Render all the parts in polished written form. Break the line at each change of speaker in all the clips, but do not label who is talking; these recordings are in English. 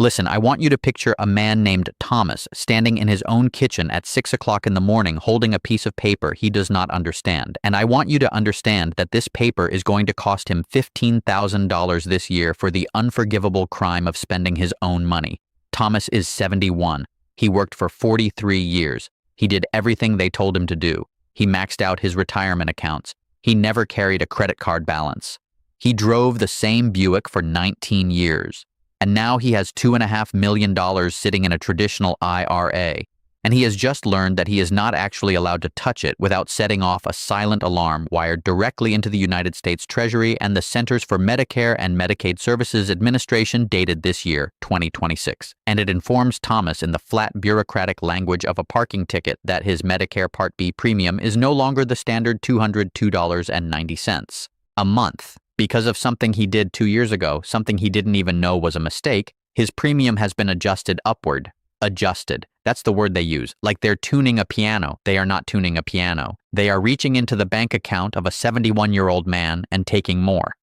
Listen, I want you to picture a man named Thomas standing in his own kitchen at 6 o'clock in the morning holding a piece of paper he does not understand. And I want you to understand that this paper is going to cost him $15,000 this year for the unforgivable crime of spending his own money. Thomas is 71. He worked for 43 years. He did everything they told him to do. He maxed out his retirement accounts. He never carried a credit card balance. He drove the same Buick for 19 years. And now he has $2.5 million sitting in a traditional IRA. And he has just learned that he is not actually allowed to touch it without setting off a silent alarm wired directly into the United States Treasury and the Centers for Medicare and Medicaid Services Administration dated this year, 2026. And it informs Thomas in the flat bureaucratic language of a parking ticket that his Medicare Part B premium is no longer the standard $202.90 a month. Because of something he did 2 years ago, something he didn't even know was a mistake, his premium has been adjusted upward. Adjusted. That's the word they use. Like they're tuning a piano. They are not tuning a piano. They are reaching into the bank account of a 71-year-old man and taking more.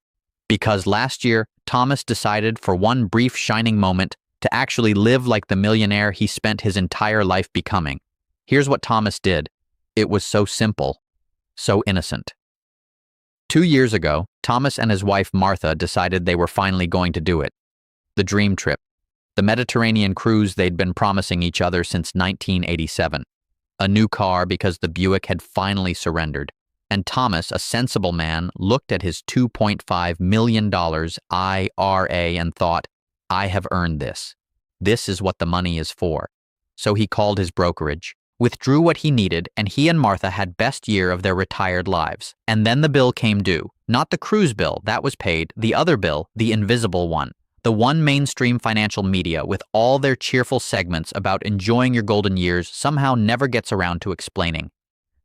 Because last year, Thomas decided for one brief shining moment to actually live like the millionaire he spent his entire life becoming. Here's what Thomas did. It was so simple, so innocent. 2 years ago, Thomas and his wife Martha decided they were finally going to do it. The dream trip. The Mediterranean cruise they'd been promising each other since 1987. A new car because the Buick had finally surrendered. And Thomas, a sensible man, looked at his $2.5 million IRA and thought, I have earned this. This is what the money is for. So he called his brokerage, withdrew what he needed, and he and Martha had best year of their retired lives. And then the bill came due. Not the cruise bill, that was paid. The other bill, the invisible one. The one mainstream financial media with all their cheerful segments about enjoying your golden years somehow never gets around to explaining.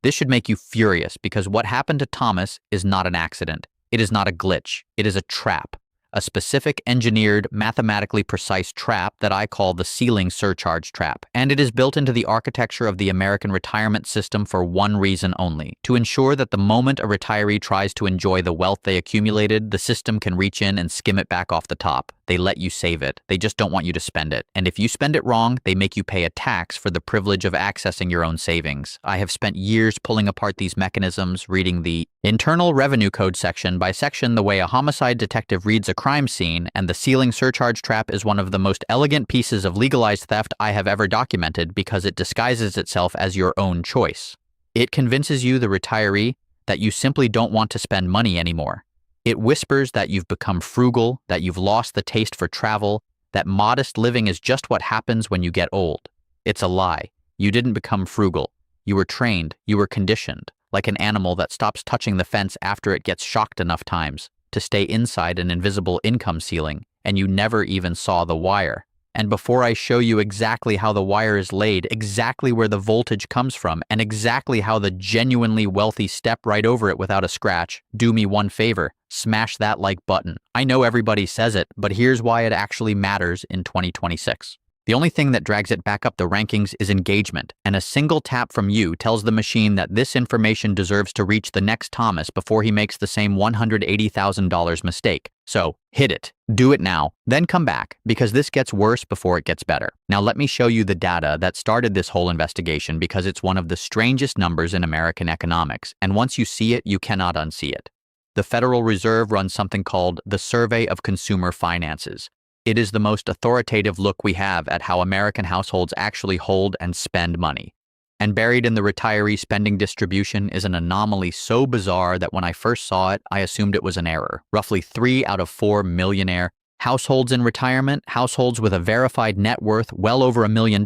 This should make you furious because what happened to Thomas is not an accident. It is not a glitch. It is a trap. A specific engineered, mathematically precise trap that I call the ceiling surcharge trap. And it is built into the architecture of the American retirement system for one reason only, to ensure that the moment a retiree tries to enjoy the wealth they accumulated, the system can reach in and skim it back off the top. They let you save it. They just don't want you to spend it. And if you spend it wrong, they make you pay a tax for the privilege of accessing your own savings. I have spent years pulling apart these mechanisms, reading the Internal Revenue Code section by section the way a homicide detective reads a crime scene, and the ceiling surcharge trap is one of the most elegant pieces of legalized theft I have ever documented because it disguises itself as your own choice. It convinces you, the retiree, that you simply don't want to spend money anymore. It whispers that you've become frugal, that you've lost the taste for travel, that modest living is just what happens when you get old. It's a lie. You didn't become frugal. You were trained, you were conditioned, like an animal that stops touching the fence after it gets shocked enough times, to stay inside an invisible income ceiling, and you never even saw the wire. And before I show you exactly how the wire is laid, exactly where the voltage comes from, and exactly how the genuinely wealthy step right over it without a scratch, do me one favor, smash that like button. I know everybody says it, but here's why it actually matters in 2026. The only thing that drags it back up the rankings is engagement, and a single tap from you tells the machine that this information deserves to reach the next Thomas before he makes the same $180,000 mistake. So, hit it. Do it now, then come back, because this gets worse before it gets better. Now let me show you the data that started this whole investigation because it's one of the strangest numbers in American economics, and once you see it, you cannot unsee it. The Federal Reserve runs something called the Survey of Consumer Finances. It is the most authoritative look we have at how American households actually hold and spend money. And buried in the retiree spending distribution is an anomaly so bizarre that when I first saw it, I assumed it was an error. Roughly 3 out of 4 millionaire households in retirement, households with a verified net worth well over $1 million,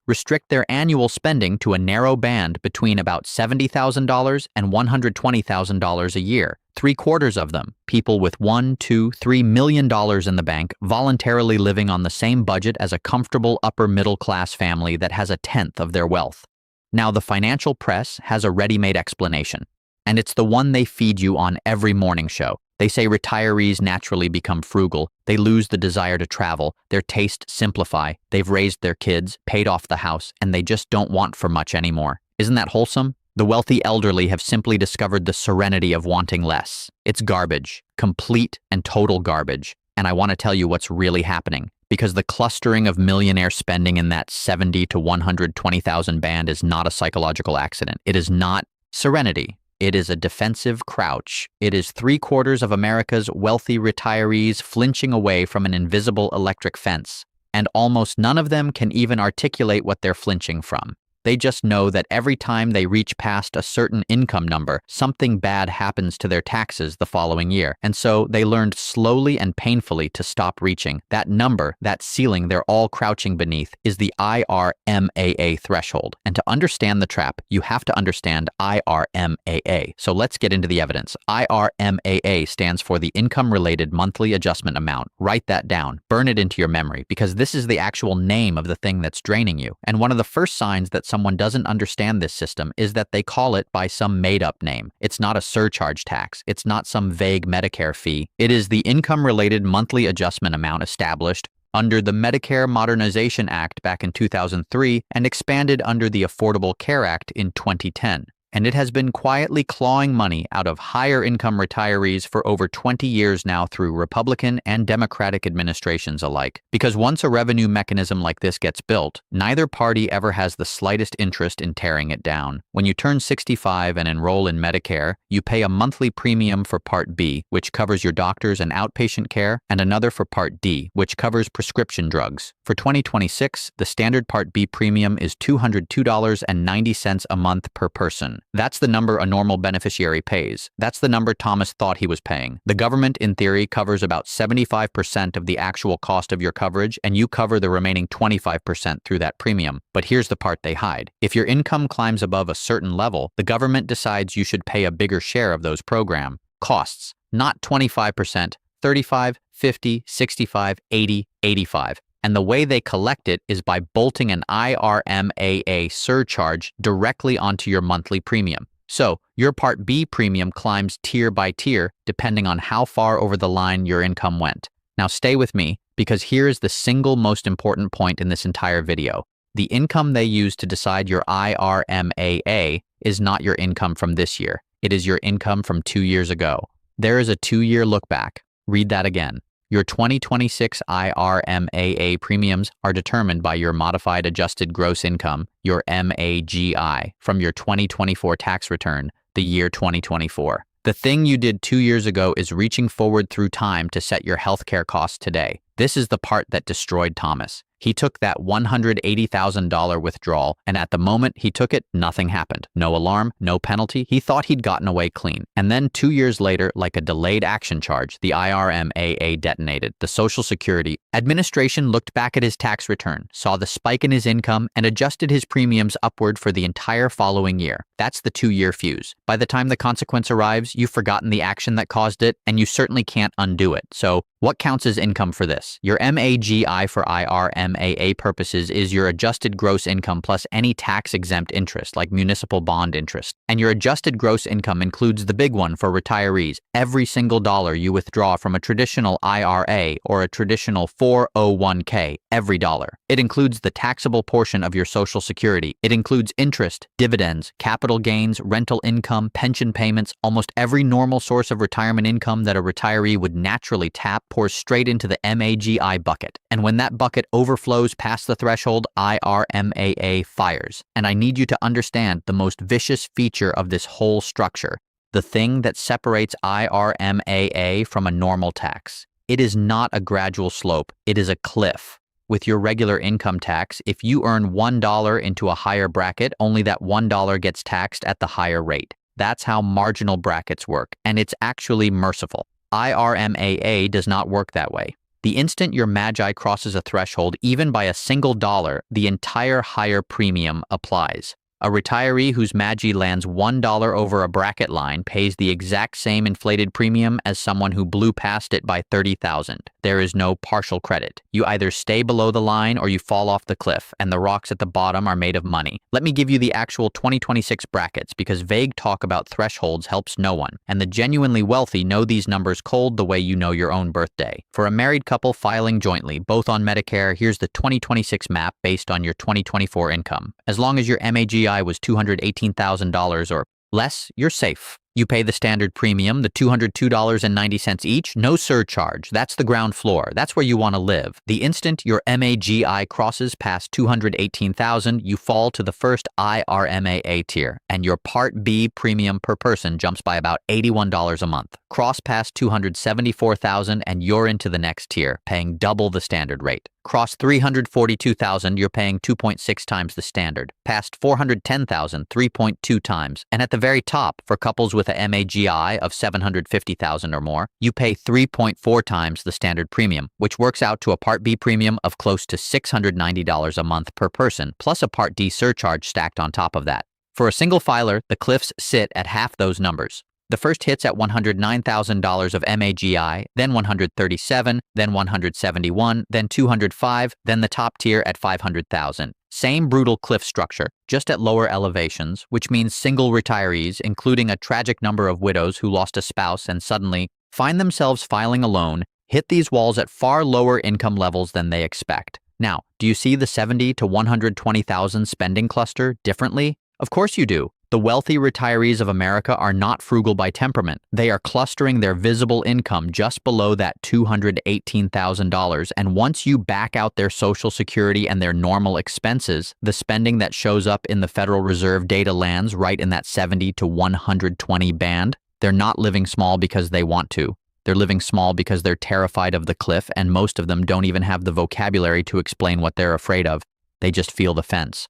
restrict their annual spending to a narrow band between about $70,000 and $120,000 a year. 3/4 of them, people with $1, $2, $3 million in the bank, voluntarily living on the same budget as a comfortable upper middle class family that has 1/10 of their wealth. Now, the financial press has a ready-made explanation, and it's the one they feed you on every morning show. They say retirees naturally become frugal, they lose the desire to travel, their tastes simplify, they've raised their kids, paid off the house, and they just don't want for much anymore. Isn't that wholesome? The wealthy elderly have simply discovered the serenity of wanting less. It's garbage, complete and total garbage. And I want to tell you what's really happening. because the clustering of millionaire spending in that 70 to 120,000 band is not a psychological accident. It is not serenity. It is a defensive crouch. It is 3/4 of America's wealthy retirees flinching away from an invisible electric fence. And almost none of them can even articulate what they're flinching from. They just know that every time they reach past a certain income number, something bad happens to their taxes the following year. And so they learned slowly and painfully to stop reaching. That number, that ceiling they're all crouching beneath, is the IRMAA threshold. And to understand the trap, you have to understand IRMAA. So let's get into the evidence. IRMAA stands for the Income-Related Monthly Adjustment Amount. Write that down. Burn it into your memory, because this is the actual name of the thing that's draining you. And one of the first signs that someone doesn't understand this system is that they call it by some made-up name. It's not a surcharge tax. It's not some vague Medicare fee. It is the income-related monthly adjustment amount established under the Medicare Modernization Act back in 2003 and expanded under the Affordable Care Act in 2010. And it has been quietly clawing money out of higher-income retirees for over 20 years now through Republican and Democratic administrations alike. Because once a revenue mechanism like this gets built, neither party ever has the slightest interest in tearing it down. When you turn 65 and enroll in Medicare, you pay a monthly premium for Part B, which covers your doctors and outpatient care, and another for Part D, which covers prescription drugs. For 2026, the standard Part B premium is $202.90 a month per person. That's the number a normal beneficiary pays. That's the number Thomas thought he was paying. The government, in theory, covers about 75% of the actual cost of your coverage, and you cover the remaining 25% through that premium. But here's the part they hide. If your income climbs above a certain level, the government decides you should pay a bigger share of those program costs. Not 25%, 35, 50, 65, 80, 85. And the way they collect it is by bolting an IRMAA surcharge directly onto your monthly premium. So your Part B premium climbs tier by tier depending on how far over the line your income went. Now stay with me, because here is the single most important point in this entire video. The income they use to decide your IRMAA is not your income from this year. It is your income from 2 years ago. There is a 2-year look back. Read that again. Your 2026 IRMAA premiums are determined by your modified adjusted gross income, your MAGI, from your 2024 tax return, the year 2024. The thing you did 2 years ago is reaching forward through time to set your healthcare costs today. This is the part that destroyed Thomas. He took that $180,000 withdrawal, and at the moment he took it, nothing happened. No alarm, no penalty. He thought he'd gotten away clean. And then 2 years later, like a delayed action charge, the IRMAA detonated. The Social Security Administration looked back at his tax return, saw the spike in his income, and adjusted his premiums upward for the entire following year. That's the 2-year fuse. By the time the consequence arrives, you've forgotten the action that caused it, and you certainly can't undo it. So what counts as income for this? Your MAGI for IRMAA purposes is your adjusted gross income plus any tax-exempt interest, like municipal bond interest. And your adjusted gross income includes the big one for retirees, every single dollar you withdraw from a traditional IRA or a traditional 401k, every dollar. It includes the taxable portion of your Social Security. It includes interest, dividends, capital gains, rental income, pension payments. Almost every normal source of retirement income that a retiree would naturally tap pours straight into the MAGI bucket. And when that bucket overflows past the threshold, IRMAA fires. And I need you to understand the most vicious feature of this whole structure, the thing that separates IRMAA from a normal tax. It is not a gradual slope, it is a cliff. With your regular income tax, if you earn $1 into a higher bracket, only that $1 gets taxed at the higher rate. That's how marginal brackets work, and it's actually merciful. IRMAA does not work that way. The instant your MAGI crosses a threshold, even by a single dollar, the entire higher premium applies. A retiree whose MAGI lands $1 over a bracket line pays the exact same inflated premium as someone who blew past it by $30,000. There is no partial credit. You either stay below the line or you fall off the cliff, and the rocks at the bottom are made of money. Let me give you the actual 2026 brackets, because vague talk about thresholds helps no one, and the genuinely wealthy know these numbers cold the way you know your own birthday. For a married couple filing jointly, both on Medicare, here's the 2026 map based on your 2024 income. As long as your MAGI was $218,000 or less, you're safe. You pay the standard premium, the $202.90 each, no surcharge. That's the ground floor. That's where you want to live. The instant your MAGI crosses past $218,000, you fall to the first IRMAA tier, and your Part B premium per person jumps by about $81 a month. Cross past $274,000 and you're into the next tier, paying double the standard rate. Cross $342,000, you're paying 2.6 times the standard. Past $410,000, 3.2 times. And at the very top, for couples with a MAGI of $750,000 or more, you pay 3.4 times the standard premium, which works out to a Part B premium of close to $690 a month per person, plus a Part D surcharge stacked on top of that. For a single filer, the cliffs sit at half those numbers. The first hits at $109,000 of MAGI, then $137,000, then $171,000, then $205,000, then the top tier at $500,000. Same brutal cliff structure, just at lower elevations, which means single retirees, including a tragic number of widows who lost a spouse and suddenly find themselves filing a loan, hit these walls at far lower income levels than they expect. Now, do you see the $70,000 to $120,000 spending cluster differently? Of course you do. The wealthy retirees of America are not frugal by temperament. They are clustering their visible income just below that $218,000, and once you back out their Social Security and their normal expenses, the spending that shows up in the Federal Reserve data lands right in that 70 to 120 band. They're not living small because they want to. They're living small because they're terrified of the cliff, and most of them don't even have the vocabulary to explain what they're afraid of. They just feel the fence.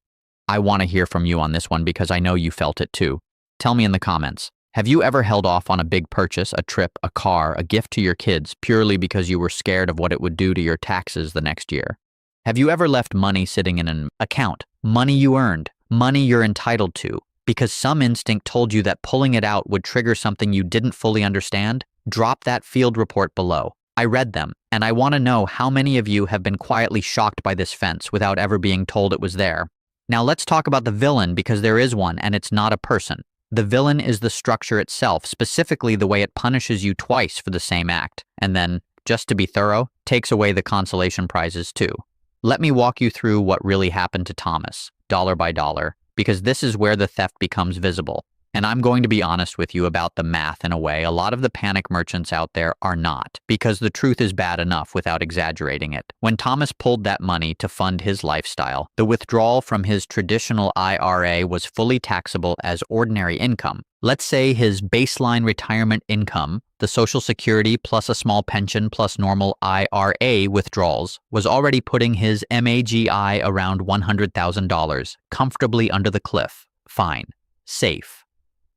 I want to hear from you on this one because I know you felt it too. Tell me in the comments. Have you ever held off on a big purchase, a trip, a car, a gift to your kids purely because you were scared of what it would do to your taxes the next year? Have you ever left money sitting in an account, money you earned, money you're entitled to, because some instinct told you that pulling it out would trigger something you didn't fully understand? Drop that field report below. I read them, and I want to know how many of you have been quietly shocked by this fence without ever being told it was there. Now let's talk about the villain, because there is one, and it's not a person. The villain is the structure itself, specifically the way it punishes you twice for the same act, and then, just to be thorough, takes away the consolation prizes too. Let me walk you through what really happened to Thomas, dollar by dollar, because this is where the theft becomes visible. And I'm going to be honest with you about the math in a way a lot of the panic merchants out there are not, because the truth is bad enough without exaggerating it. When Thomas pulled that money to fund his lifestyle, the withdrawal from his traditional IRA was fully taxable as ordinary income. Let's say his baseline retirement income, the Social Security plus a small pension plus normal IRA withdrawals, was already putting his MAGI around $100,000, comfortably under the cliff. Fine. Safe.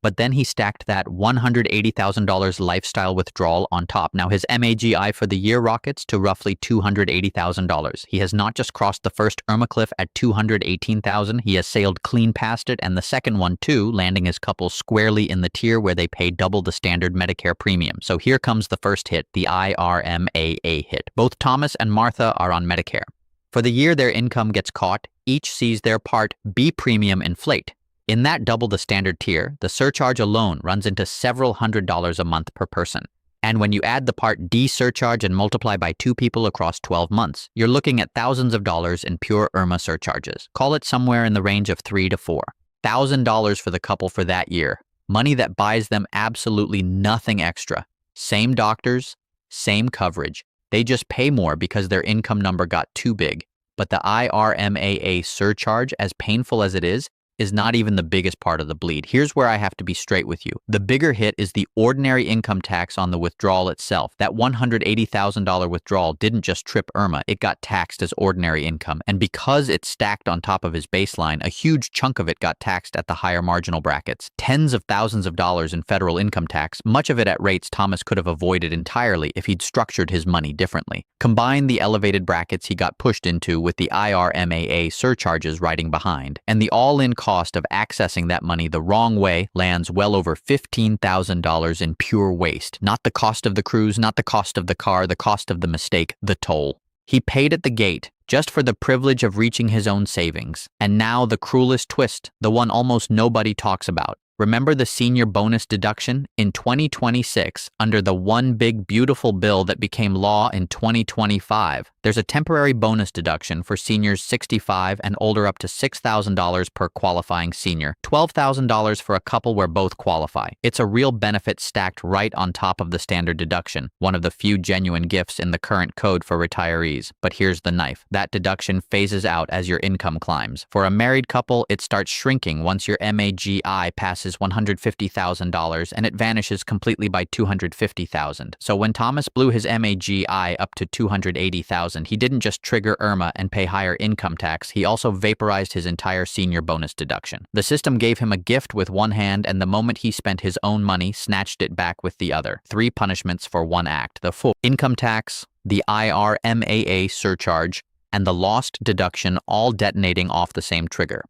But then he stacked that $180,000 lifestyle withdrawal on top. Now his MAGI for the year rockets to roughly $280,000. He has not just crossed the first IRMAA cliff at $218,000, he has sailed clean past it, and the second one too, landing his couple squarely in the tier where they pay double the standard Medicare premium. So here comes the first hit, the IRMAA hit. Both Thomas and Martha are on Medicare. For the year their income gets caught, each sees their Part B premium inflate. In that double the standard tier, the surcharge alone runs into several $100s a month per person. And when you add the Part D surcharge and multiply by 2 people across 12 months, you're looking at thousands of dollars in pure IRMAA surcharges. Call it somewhere in the range of $3,000 to $4,000 for the couple for that year. Money that buys them absolutely nothing extra. Same doctors, same coverage. They just pay more because their income number got too big. But the IRMAA surcharge, as painful as it is not even the biggest part of the bleed. Here's where I have to be straight with you. The bigger hit is the ordinary income tax on the withdrawal itself. That $180,000 withdrawal didn't just trip IRMAA, it got taxed as ordinary income. And because it's stacked on top of his baseline, a huge chunk of it got taxed at the higher marginal brackets. Tens of thousands of dollars in federal income tax, much of it at rates Thomas could have avoided entirely if he'd structured his money differently. Combine the elevated brackets he got pushed into with the IRMAA surcharges riding behind, and the all-in cost of accessing that money the wrong way lands well over $15,000 in pure waste. Not the cost of the cruise, not the cost of the car, the cost of the mistake, the toll. He paid at the gate just for the privilege of reaching his own savings. And now the cruelest twist, the one almost nobody talks about. Remember the senior bonus deduction? In 2026, under the one big beautiful bill that became law in 2025, There's a temporary bonus deduction for seniors 65 and older up to $6,000 per qualifying senior, $12,000 for a couple where both qualify. It's a real benefit stacked right on top of the standard deduction, one of the few genuine gifts in the current code for retirees. But here's the knife. That deduction phases out as your income climbs. For a married couple, it starts shrinking once your MAGI passes $150,000 and it vanishes completely by $250,000. So when Thomas blew his MAGI up to $280,000, he didn't just trigger IRMAA and pay higher income tax, he also vaporized his entire senior bonus deduction. The system gave him a gift with one hand, and the moment he spent his own money, snatched it back with the other. 3 punishments for one act: the full income tax, the IRMAA surcharge, and the lost deduction, all detonating off the same trigger.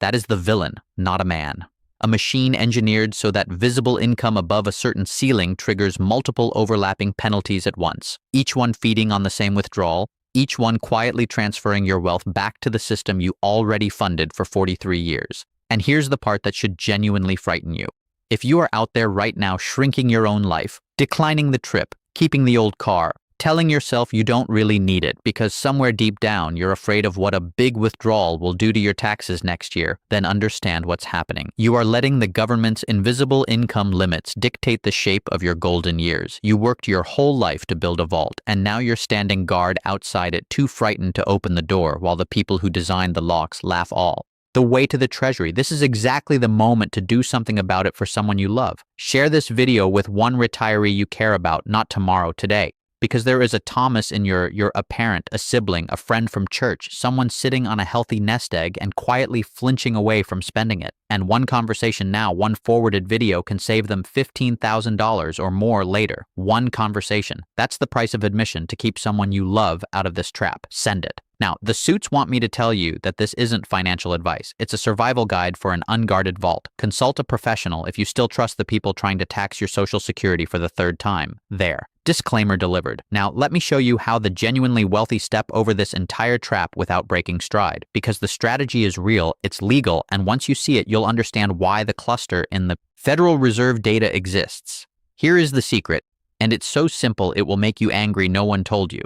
That is the villain, not a man. A machine engineered so that visible income above a certain ceiling triggers multiple overlapping penalties at once, each one feeding on the same withdrawal, each one quietly transferring your wealth back to the system you already funded for 43 years. And here's the part that should genuinely frighten you. If you are out there right now shrinking your own life, declining the trip, keeping the old car, telling yourself you don't really need it because somewhere deep down you're afraid of what a big withdrawal will do to your taxes next year, then understand what's happening. You are letting the government's invisible income limits dictate the shape of your golden years. You worked your whole life to build a vault, and now you're standing guard outside it, too frightened to open the door, while the people who designed the locks laugh all the way to the treasury. This is exactly the moment to do something about it for someone you love. Share this video with one retiree you care about, not tomorrow, today. Because there is a Thomas in a parent, a sibling, a friend from church, someone sitting on a healthy nest egg and quietly flinching away from spending it. And one conversation now, one forwarded video can save them $15,000 or more later. One conversation. That's the price of admission to keep someone you love out of this trap. Send it. Now, the suits want me to tell you that this isn't financial advice. It's a survival guide for an unguarded vault. Consult a professional if you still trust the people trying to tax your Social Security for the 3rd time. There. Disclaimer delivered. Now, let me show you how the genuinely wealthy step over this entire trap without breaking stride. Because the strategy is real, it's legal, and once you see it, you'll understand why the cluster in the Federal Reserve data exists. Here is the secret, and it's so simple it will make you angry no one told you.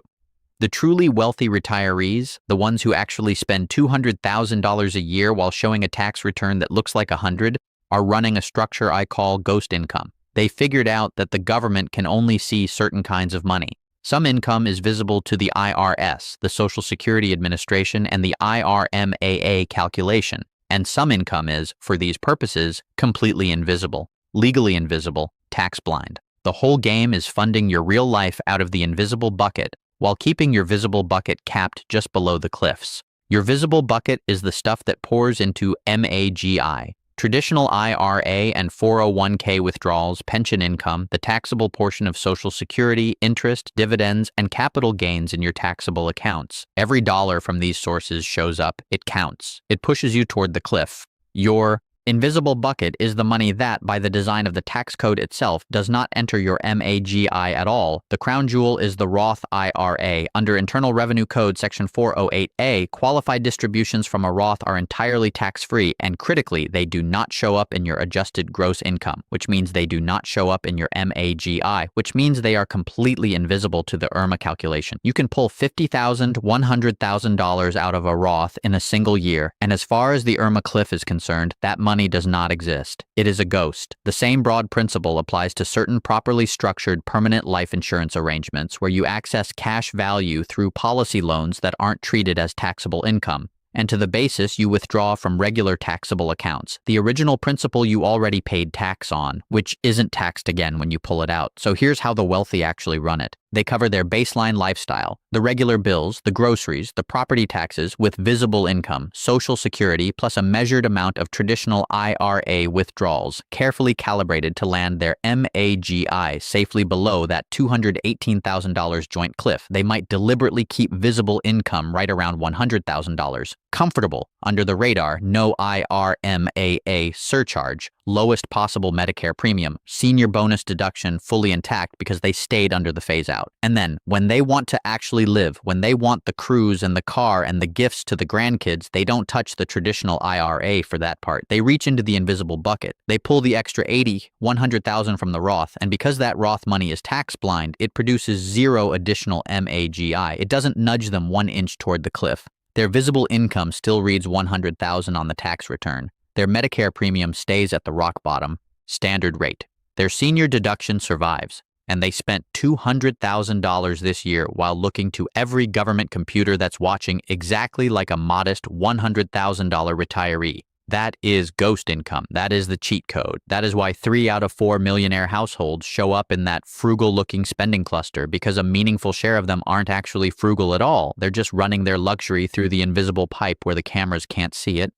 The truly wealthy retirees, the ones who actually spend $200,000 a year while showing a tax return that looks like 100, are running a structure I call ghost income. They figured out that the government can only see certain kinds of money. Some income is visible to the IRS, the Social Security Administration, and the IRMAA calculation, and some income is, for these purposes, completely invisible, legally invisible, tax blind. The whole game is funding your real life out of the invisible bucket, while keeping your visible bucket capped just below the cliffs. Your visible bucket is the stuff that pours into MAGI, traditional IRA and 401k withdrawals, pension income, the taxable portion of Social Security, interest, dividends, and capital gains in your taxable accounts. Every dollar from these sources shows up. It counts. It pushes you toward the cliff. Your invisible bucket is the money that, by the design of the tax code itself, does not enter your MAGI at all. The crown jewel is the Roth IRA. Under Internal Revenue Code Section 408A, qualified distributions from a Roth are entirely tax-free, and critically, they do not show up in your adjusted gross income, which means they do not show up in your MAGI, which means they are completely invisible to the IRMAA calculation. You can pull $50,000, $100,000 out of a Roth in a single year, and as far as the IRMAA cliff is concerned, that money does not exist. It is a ghost. The same broad principle applies to certain properly structured permanent life insurance arrangements where you access cash value through policy loans that aren't treated as taxable income, and to the basis you withdraw from regular taxable accounts, the original principal you already paid tax on, which isn't taxed again when you pull it out. So here's how the wealthy actually run it. They cover their baseline lifestyle, the regular bills, the groceries, the property taxes with visible income, Social Security, plus a measured amount of traditional IRA withdrawals, carefully calibrated to land their MAGI safely below that $218,000 joint cliff. They might deliberately keep visible income right around $100,000. Comfortable, under the radar, no IRMAA surcharge, lowest possible Medicare premium, senior bonus deduction fully intact because they stayed under the phase-out. And then, when they want to actually live, when they want the cruise and the car and the gifts to the grandkids, they don't touch the traditional IRA for that part. They reach into the invisible bucket. They pull the extra 80, 100,000 from the Roth, and because that Roth money is tax blind, it produces zero additional MAGI. It doesn't nudge them 1 inch toward the cliff. Their visible income still reads 100,000 on the tax return. Their Medicare premium stays at the rock bottom, standard rate. Their senior deduction survives, and they spent $200,000 this year while looking to every government computer that's watching exactly like a modest $100,000 retiree. That is ghost income. That is the cheat code. That is why 3 out of 4 millionaire households show up in that frugal-looking spending cluster, because a meaningful share of them aren't actually frugal at all. They're just running their luxury through the invisible pipe where the cameras can't see it.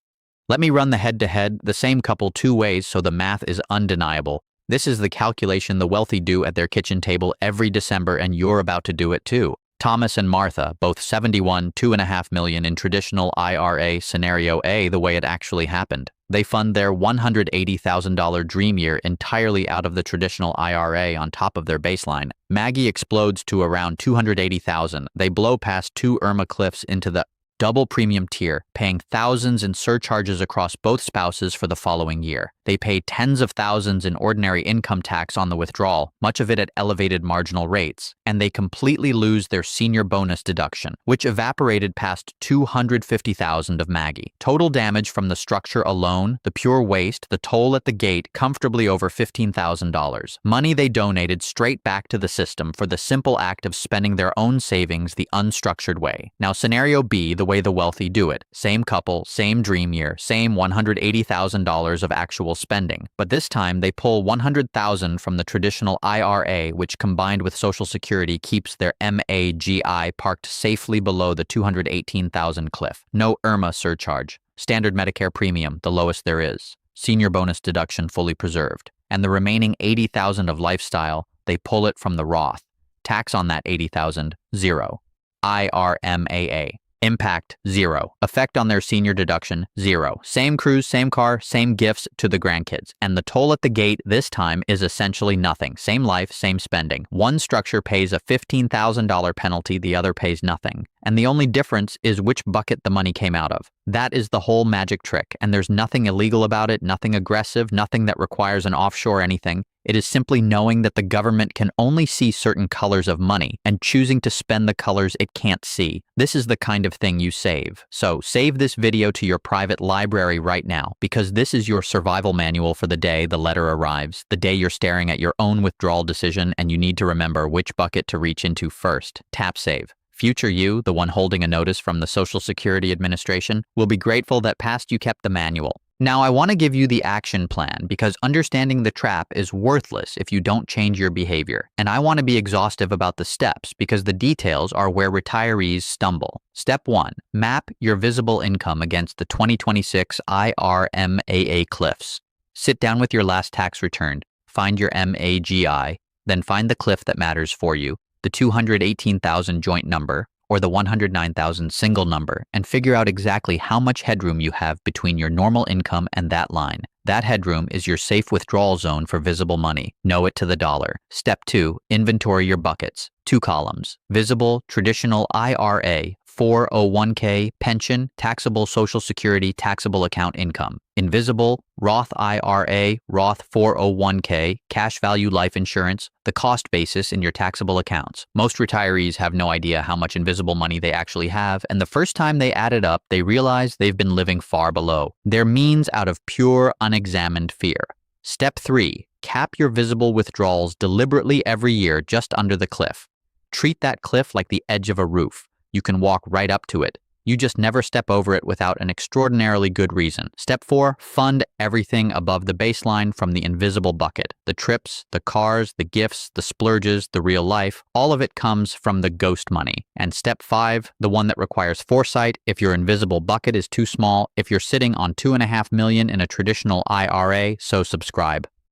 Let me run the head-to-head, the same couple 2 ways so the math is undeniable. This is the calculation the wealthy do at their kitchen table every December, and you're about to do it too. Thomas and Martha, both 71, $2.5 million in traditional IRA scenario A, the way it actually happened. They fund their $180,000 dream year entirely out of the traditional IRA on top of their baseline. MAGI explodes to around $280,000. They blow past 2 IRMAA cliffs into the double premium tier, paying thousands in surcharges across both spouses for the following year. They pay tens of thousands in ordinary income tax on the withdrawal, much of it at elevated marginal rates, and they completely lose their senior bonus deduction, which evaporated past $250,000 of MAGI. Total damage from the structure alone, the pure waste, the toll at the gate, comfortably over $15,000. Money they donated straight back to the system for the simple act of spending their own savings the unstructured way. Now, scenario B, the way the wealthy do it. Same couple, same dream year, same $180,000 of actual spending. But this time they pull $100,000 from the traditional IRA, which combined with Social Security keeps their MAGI parked safely below the $218,000 cliff. No IRMAA surcharge. Standard Medicare premium, the lowest there is. Senior bonus deduction fully preserved. And the remaining $80,000 of lifestyle, they pull it from the Roth. Tax on that $80,000, zero. IRMAA. Impact, zero. Effect on their senior deduction, zero. Same cruise, same car, same gifts to the grandkids. And the toll at the gate this time is essentially nothing. Same life, same spending. One structure pays a $15,000 penalty, the other pays nothing. And the only difference is which bucket the money came out of. That is the whole magic trick, and there's nothing illegal about it, nothing aggressive, nothing that requires an offshore anything. It is simply knowing that the government can only see certain colors of money and choosing to spend the colors it can't see. This is the kind of thing you save. So save this video to your private library right now, because this is your survival manual for the day the letter arrives, the day you're staring at your own withdrawal decision and you need to remember which bucket to reach into first. Tap save. Future you, the one holding a notice from the Social Security Administration, will be grateful that past you kept the manual. Now, I want to give you the action plan because understanding the trap is worthless if you don't change your behavior. And I want to be exhaustive about the steps because the details are where retirees stumble. Step 1. Map your visible income against the 2026 IRMAA cliffs. Sit down with your last tax return, find your MAGI, then find the cliff that matters for you, the 218,000 joint number, or the 109,000 single number, and figure out exactly how much headroom you have between your normal income and that line. That headroom is your safe withdrawal zone for visible money. Know it to the dollar. Step 2. Inventory your buckets. 2 columns. Visible, traditional IRA, 401k, pension, taxable Social Security, taxable account income. Invisible, Roth IRA, Roth 401k, cash value life insurance, the cost basis in your taxable accounts. Most retirees have no idea how much invisible money they actually have, and the first time they add it up, they realize they've been living far below their means out of pure, unexamined fear. Step 3. Cap your visible withdrawals deliberately every year just under the cliff. Treat that cliff like the edge of a roof. You can walk right up to it. You just never step over it without an extraordinarily good reason. Step 4, fund everything above the baseline from the invisible bucket. The trips, the cars, the gifts, the splurges, the real life, all of it comes from the ghost money. And step 5, the one that requires foresight, if your invisible bucket is too small, if you're sitting on $2.5 million in a traditional IRA, so subscribe.